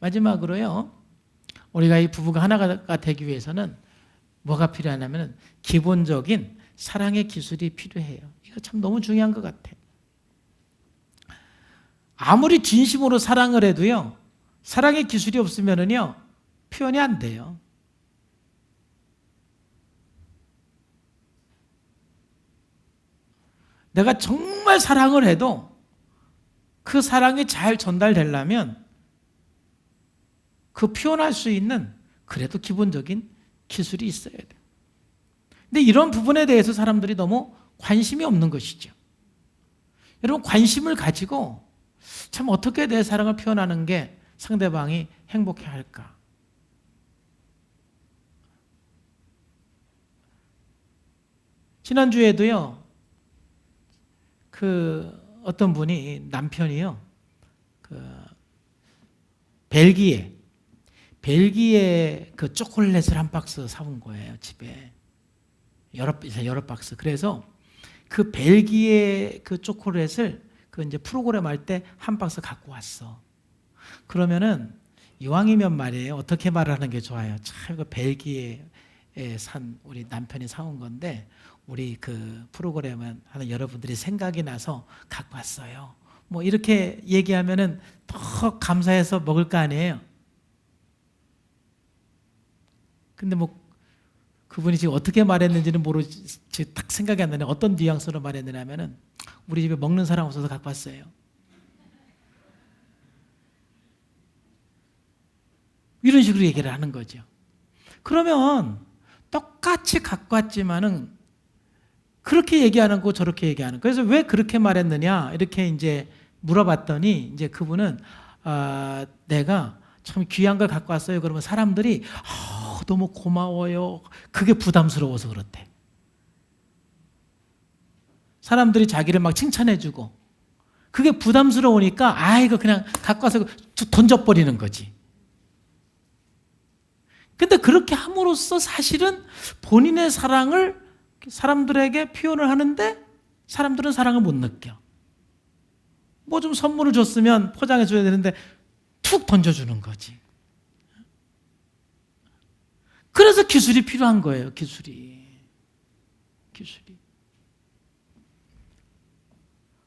마지막으로요, 우리가 이 부부가 하나가 되기 위해서는 뭐가 필요하냐면 기본적인 사랑의 기술이 필요해요. 이거 참 너무 중요한 것 같아요. 아무리 진심으로 사랑을 해도요, 사랑의 기술이 없으면은요, 표현이 안 돼요. 내가 정말 사랑을 해도 그 사랑이 잘 전달되려면 그 표현할 수 있는 그래도 기본적인 기술이 있어야 돼요. 근데 이런 부분에 대해서 사람들이 너무 관심이 없는 것이죠. 여러분, 관심을 가지고 참 어떻게 내 사랑을 표현하는 게 상대방이 행복해 할까? 지난주에도요, 어떤 분이, 남편이요, 벨기에 그 초콜릿을 한 박스 사온 거예요, 집에. 여러 박스. 그래서 그 벨기에 그 초콜릿을 이제 프로그램 할 때 한 박스 갖고 왔어. 그러면은 이왕이면 말이에요, 어떻게 말을 하는 게 좋아요? 참, 그 벨기에에 산 우리 남편이 사온 건데, 우리 그 프로그램은 하는 여러분들이 생각이 나서 갖고 왔어요. 뭐 이렇게 얘기하면은 더 감사해서 먹을 거 아니에요. 근데 뭐 그분이 지금 어떻게 말했는지는 모르지, 딱 생각이 안 나네. 어떤 뉘앙스로 말했느냐면은 우리 집에 먹는 사람 없어서 갖고 왔어요. 이런 식으로 얘기를 하는 거죠. 그러면 똑같이 갖고 왔지만은 그렇게 얘기하는 거 저렇게 얘기하는 거. 그래서 왜 그렇게 말했느냐 이렇게 이제 물어봤더니 이제 그분은 내가 참 귀한 걸 갖고 왔어요. 그러면 사람들이 너무 고마워요. 그게 부담스러워서 그렇대. 사람들이 자기를 막 칭찬해주고 그게 부담스러우니까 이거 그냥 갖고 와서 던져버리는 거지. 근데 그렇게 함으로써 사실은 본인의 사랑을 사람들에게 표현을 하는데 사람들은 사랑을 못 느껴. 뭐 좀 선물을 줬으면 포장해 줘야 되는데 툭 던져주는 거지. 그래서 기술이 필요한 거예요. 기술이.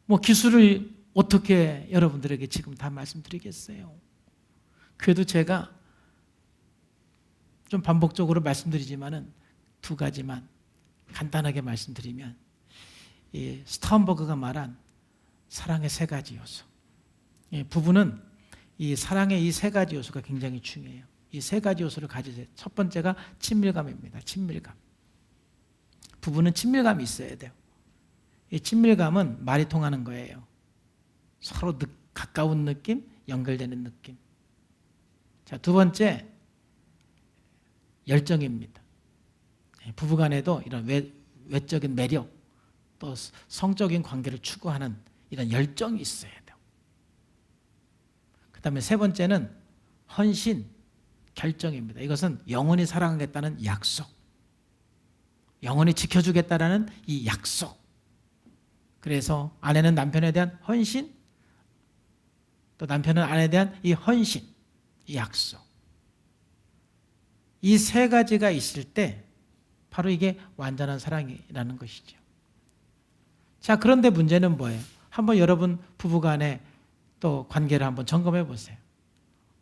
뭐 기술을 어떻게 여러분들에게 지금 다 말씀드리겠어요. 그래도 제가 좀 반복적으로 말씀드리지만은 두 가지만 간단하게 말씀드리면, 이 스타운버그가 말한 사랑의 세 가지 요소. 부부는 이 사랑의 이 세 가지 요소가 굉장히 중요해요. 이 세 가지 요소를 가지세요. 첫 번째가 친밀감입니다. 친밀감. 부부는 친밀감이 있어야 돼요. 이 친밀감은 말이 통하는 거예요. 서로 가까운 느낌, 연결되는 느낌. 자, 두 번째, 열정입니다. 부부간에도 이런 외적인 매력, 또 성적인 관계를 추구하는 이런 열정이 있어야 돼요. 그 다음에 세 번째는 헌신, 결정입니다. 이것은 영원히 사랑하겠다는 약속, 영원히 지켜주겠다라는 이 약속. 그래서 아내는 남편에 대한 헌신, 또 남편은 아내에 대한 이 헌신, 이 약속. 이 세 가지가 있을 때 바로 이게 완전한 사랑이라는 것이죠. 자, 그런데 문제는 뭐예요? 한번 여러분 부부간에 또 관계를 한번 점검해 보세요.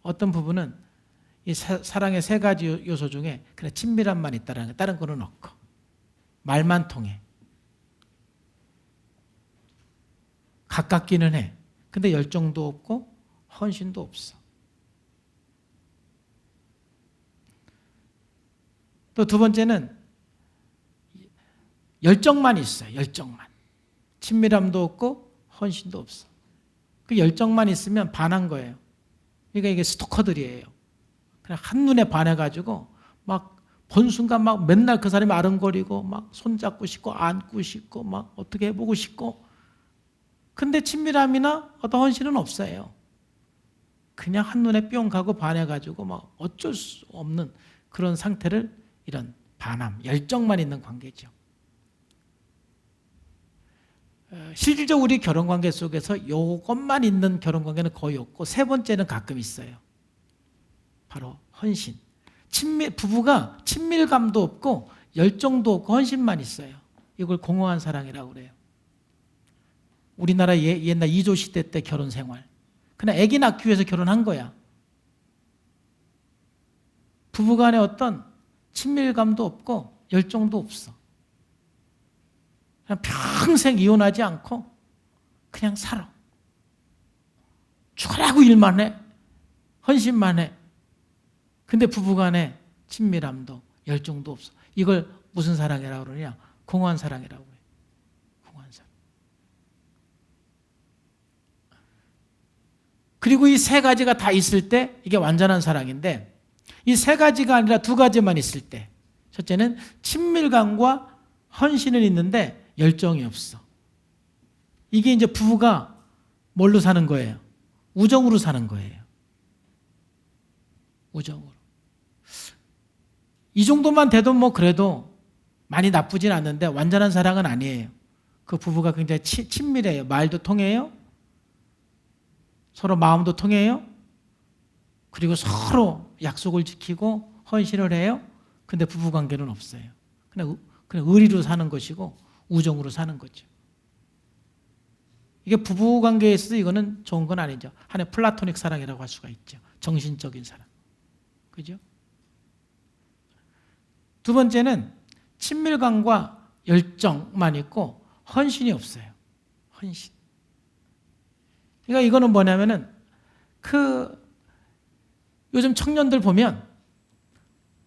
어떤 부부는 이 사랑의 세 가지 요소 중에 그냥 친밀함만 있다라는 거, 다른 거는 없고 말만 통해. 가깝기는 해. 근데 열정도 없고 헌신도 없어. 또 두 번째는 열정만 있어요. 열정만. 친밀함도 없고 헌신도 없어. 그 열정만 있으면 반한 거예요. 그러니까 이게 스토커들이에요. 그냥 한눈에 반해가지고 막 본 순간 막 맨날 그 사람이 아른거리고 막 손잡고 싶고 안고 싶고 막 어떻게 해보고 싶고. 근데 친밀함이나 어떤 헌신은 없어요. 그냥 한눈에 뿅 가고 반해가지고 막 어쩔 수 없는 그런 상태를, 이런 반함, 열정만 있는 관계죠. 실질적으로 우리 결혼관계 속에서 이것만 있는 결혼관계는 거의 없고 세 번째는 가끔 있어요. 바로 헌신. 부부가 친밀감도 없고 열정도 없고 헌신만 있어요. 이걸 공허한 사랑이라고 그래요. 우리나라 옛날 이조 시대 때 결혼 생활. 그냥 아기 낳기 위해서 결혼한 거야. 부부간에 어떤 친밀감도 없고 열정도 없어. 그냥 평생 이혼하지 않고 그냥 살아. 죽으라고 일만 해. 헌신만 해. 근데 부부간에 친밀함도 열정도 없어. 이걸 무슨 사랑이라고 그러냐? 공허한 사랑이라고 해요. 공허한 사랑. 그리고 이 세 가지가 다 있을 때 이게 완전한 사랑인데, 이 세 가지가 아니라 두 가지만 있을 때, 첫째는 친밀감과 헌신은 있는데 열정이 없어. 이게 이제 부부가 뭘로 사는 거예요? 우정으로 사는 거예요. 우정으로. 이 정도만 돼도 뭐 그래도 많이 나쁘진 않는데 완전한 사랑은 아니에요. 그 부부가 굉장히 친밀해요. 말도 통해요. 서로 마음도 통해요. 그리고 서로 약속을 지키고 헌신을 해요. 근데 부부관계는 없어요. 그냥 의리로 사는 것이고 우정으로 사는 거죠. 이게 부부관계에 있어서 이거는 좋은 건 아니죠. 하나의 플라토닉 사랑이라고 할 수가 있죠. 정신적인 사랑. 그죠? 두 번째는 친밀감과 열정만 있고 헌신이 없어요. 헌신. 그러니까 이거는 뭐냐면은 요즘 청년들 보면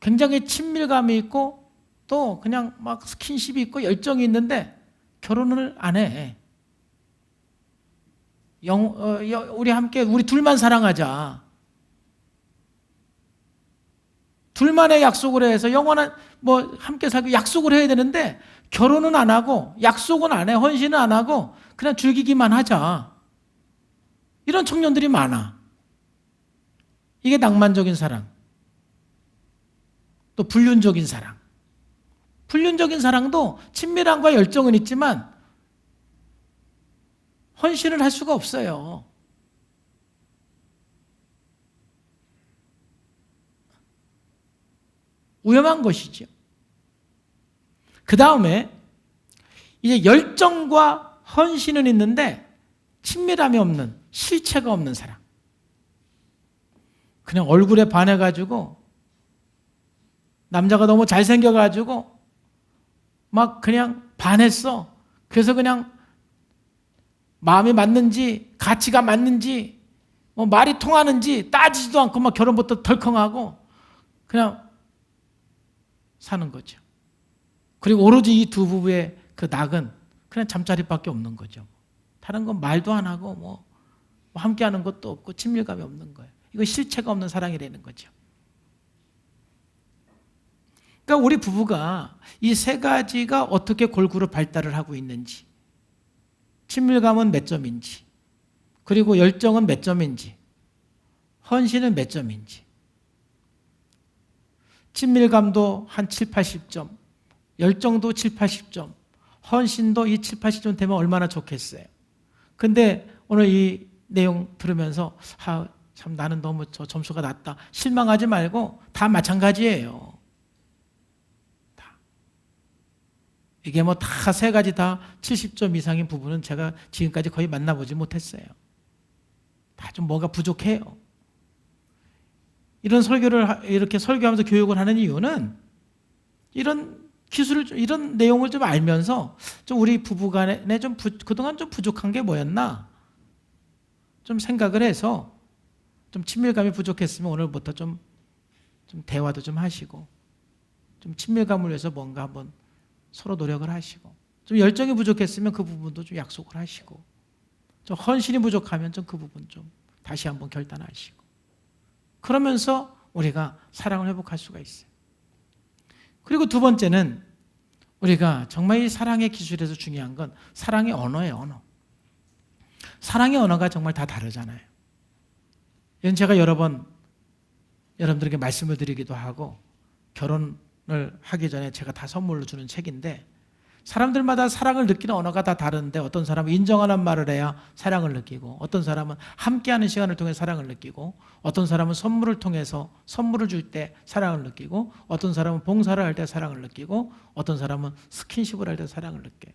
굉장히 친밀감이 있고 또 그냥 막 스킨십이 있고 열정이 있는데 결혼을 안 해. 우리 함께 우리 둘만 사랑하자. 둘만의 약속을 해서 영원한 뭐 함께 살고 약속을 해야 되는데 결혼은 안 하고 약속은 안 해. 헌신은 안 하고 그냥 즐기기만 하자. 이런 청년들이 많아. 이게 낭만적인 사랑. 또 불륜적인 사랑. 불륜적인 사랑도 친밀함과 열정은 있지만 헌신을 할 수가 없어요. 위험한 것이죠. 그 다음에 이제 열정과 헌신은 있는데 친밀함이 없는, 실체가 없는 사랑. 그냥 얼굴에 반해가지고 남자가 너무 잘생겨가지고 막 그냥 반했어. 그래서 그냥 마음이 맞는지 가치가 맞는지 뭐 말이 통하는지 따지지도 않고 막 결혼부터 덜컹하고 그냥 사는 거죠. 그리고 오로지 이 두 부부의 그 낙은 그냥 잠자리밖에 없는 거죠. 다른 건 말도 안 하고 뭐 함께하는 것도 없고 친밀감이 없는 거예요. 이거 실체가 없는 사랑이라는 거죠. 그러니까 우리 부부가 이 세 가지가 어떻게 골고루 발달을 하고 있는지, 친밀감은 몇 점인지, 그리고 열정은 몇 점인지, 헌신은 몇 점인지. 친밀감도 한 7, 80점, 열정도 7, 80점, 헌신도 이 7, 80점 되면 얼마나 좋겠어요. 근데 오늘 이 내용 들으면서 참 나는 너무 저 점수가 낮다. 실망하지 말고 다 마찬가지예요. 다. 이게 뭐 다 세 가지 다 70점 이상인 부분은 제가 지금까지 거의 만나보지 못했어요. 다 좀 뭐가 부족해요. 이런 설교를 이렇게 설교하면서 교육을 하는 이유는 이런 기술을 이런 내용을 좀 알면서 좀 우리 부부간에 그동안 좀 부족한 게 뭐였나 좀 생각을 해서 좀 친밀감이 부족했으면 오늘부터 좀 대화도 좀 하시고 좀 친밀감을 위해서 뭔가 한번 서로 노력을 하시고 좀 열정이 부족했으면 그 부분도 좀 약속을 하시고 좀 헌신이 부족하면 좀 그 부분 좀 다시 한번 결단하시고 그러면서 우리가 사랑을 회복할 수가 있어요. 그리고 두 번째는 우리가 정말 이 사랑의 기술에서 중요한 건 사랑의 언어예요. 언어. 사랑의 언어가 정말 다 다르잖아요. 이건 제가 여러 번 여러분들에게 말씀을 드리기도 하고 결혼을 하기 전에 제가 다 선물로 주는 책인데 사람들마다 사랑을 느끼는 언어가 다 다른데 어떤 사람은 인정하는 말을 해야 사랑을 느끼고 어떤 사람은 함께하는 시간을 통해 사랑을 느끼고 어떤 사람은 선물을 통해서 선물을 줄 때 사랑을 느끼고 어떤 사람은 봉사를 할 때 사랑을 느끼고 어떤 사람은 스킨십을 할 때 사랑을 느껴요.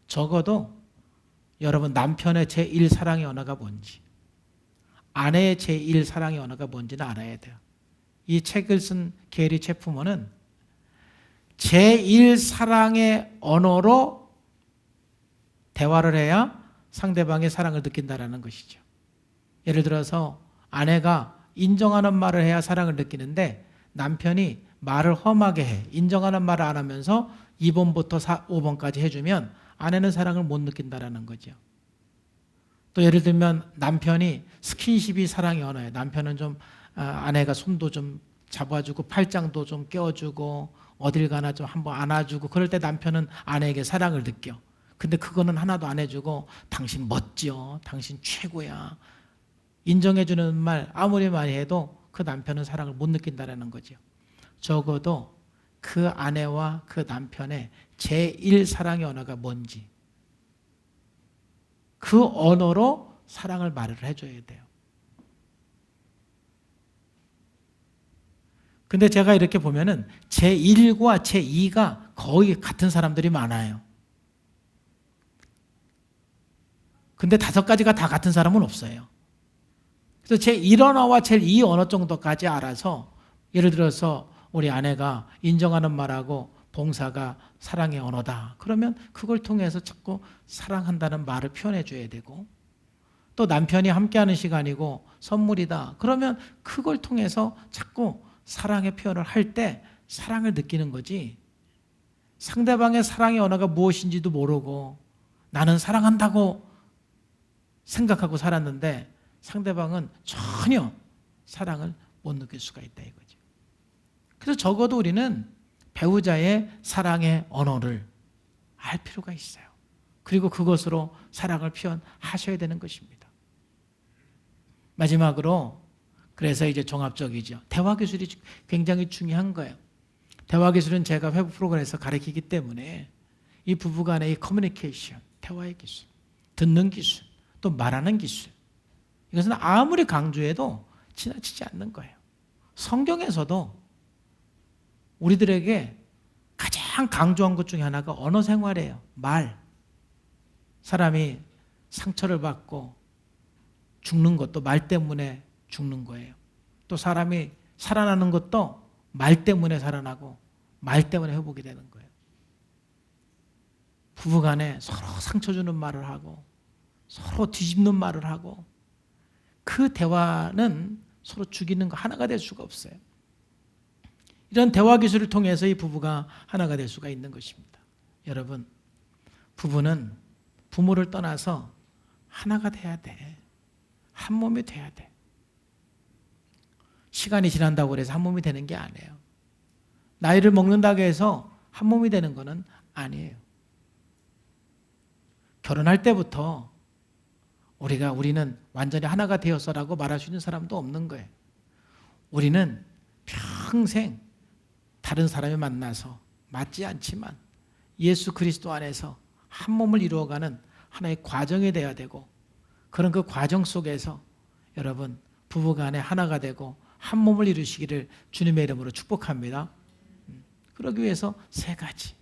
적어도 여러분 남편의 제1사랑의 언어가 뭔지 아내의 제1사랑의 언어가 뭔지는 알아야 돼요. 이 책을 쓴 게리 체프먼은 제1사랑의 언어로 대화를 해야 상대방의 사랑을 느낀다는 것이죠. 예를 들어서 아내가 인정하는 말을 해야 사랑을 느끼는데 남편이 말을 험하게 해. 인정하는 말을 안 하면서 2번부터 5번까지 해주면 아내는 사랑을 못 느낀다는 거죠. 또 예를 들면 남편이 스킨십이 사랑의 언어예요. 남편은 좀 아내가 손도 좀 잡아주고 팔짱도 좀 껴주고 어딜 가나 좀 한번 안아주고 그럴 때 남편은 아내에게 사랑을 느껴. 근데 그거는 하나도 안 해주고 당신 멋져, 당신 최고야. 인정해주는 말 아무리 많이 해도 그 남편은 사랑을 못 느낀다는 거죠. 적어도 그 아내와 그 남편의 제1사랑의 언어가 뭔지 그 언어로 사랑을 말을 해줘야 돼요. 근데 제가 이렇게 보면은 제1과 제2가 거의 같은 사람들이 많아요. 근데 5가지가 다 같은 사람은 없어요. 그래서 제1 언어와 제2 언어 정도까지 알아서 예를 들어서 우리 아내가 인정하는 말하고 봉사가 사랑의 언어다. 그러면 그걸 통해서 자꾸 사랑한다는 말을 표현해 줘야 되고 또 남편이 함께하는 시간이고 선물이다. 그러면 그걸 통해서 자꾸 사랑의 표현을 할 때 사랑을 느끼는 거지 상대방의 사랑의 언어가 무엇인지도 모르고 나는 사랑한다고 생각하고 살았는데 상대방은 전혀 사랑을 못 느낄 수가 있다 이거죠. 그래서 적어도 우리는 배우자의 사랑의 언어를 알 필요가 있어요. 그리고 그것으로 사랑을 표현하셔야 되는 것입니다. 마지막으로 그래서 이제 종합적이죠. 대화 기술이 굉장히 중요한 거예요. 대화 기술은 제가 회부 프로그램에서 가르치기 때문에 이 부부간의 이 커뮤니케이션, 대화의 기술, 듣는 기술, 또 말하는 기술 이것은 아무리 강조해도 지나치지 않는 거예요. 성경에서도 우리들에게 가장 강조한 것 중에 하나가 언어 생활이에요. 말. 사람이 상처를 받고 죽는 것도 말 때문에 죽는 거예요. 또 사람이 살아나는 것도 말 때문에 살아나고 말 때문에 회복이 되는 거예요. 부부간에 서로 상처 주는 말을 하고 서로 뒤집는 말을 하고 그 대화는 서로 죽이는 거 하나가 될 수가 없어요. 이런 대화 기술을 통해서 이 부부가 하나가 될 수가 있는 것입니다. 여러분, 부부는 부모를 떠나서 하나가 돼야 돼. 한 몸이 돼야 돼. 시간이 지난다고 해서 한 몸이 되는 게 아니에요. 나이를 먹는다고 해서 한 몸이 되는 것은 아니에요. 결혼할 때부터 우리는 완전히 하나가 되었어라고 말할 수 있는 사람도 없는 거예요. 우리는 평생 다른 사람이 만나서 맞지 않지만 예수 그리스도 안에서 한 몸을 이루어가는 하나의 과정이 돼야 되고 그런 그 과정 속에서 여러분 부부간에 하나가 되고 한 몸을 이루시기를 주님의 이름으로 축복합니다. 그러기 위해서 3가지.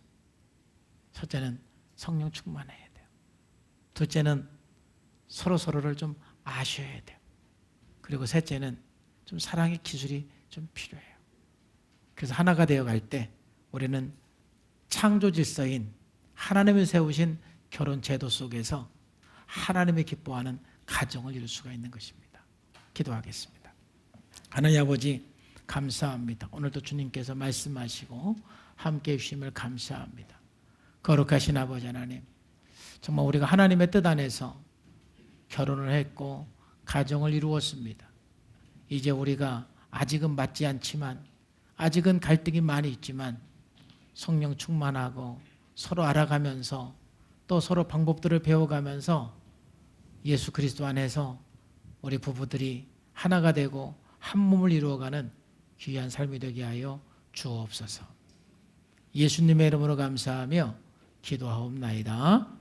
첫째는 성령 충만해야 돼요. 둘째는 서로를 좀 아셔야 돼요. 그리고 셋째는 좀 사랑의 기술이 좀 필요해요. 그래서 하나가 되어갈 때 우리는 창조 질서인 하나님이 세우신 결혼 제도 속에서 하나님이 기뻐하는 가정을 이룰 수가 있는 것입니다. 기도하겠습니다. 하나님 아버지 감사합니다. 오늘도 주님께서 말씀하시고 함께해 주심을 감사합니다. 거룩하신 아버지 하나님, 정말 우리가 하나님의 뜻 안에서 결혼을 했고 가정을 이루었습니다. 이제 우리가 아직은 맞지 않지만 아직은 갈등이 많이 있지만 성령 충만하고 서로 알아가면서 또 서로 방법들을 배워가면서 예수 그리스도 안에서 우리 부부들이 하나가 되고 한 몸을 이루어가는 귀한 삶이 되게 하여 주옵소서. 예수님의 이름으로 감사하며 기도하옵나이다.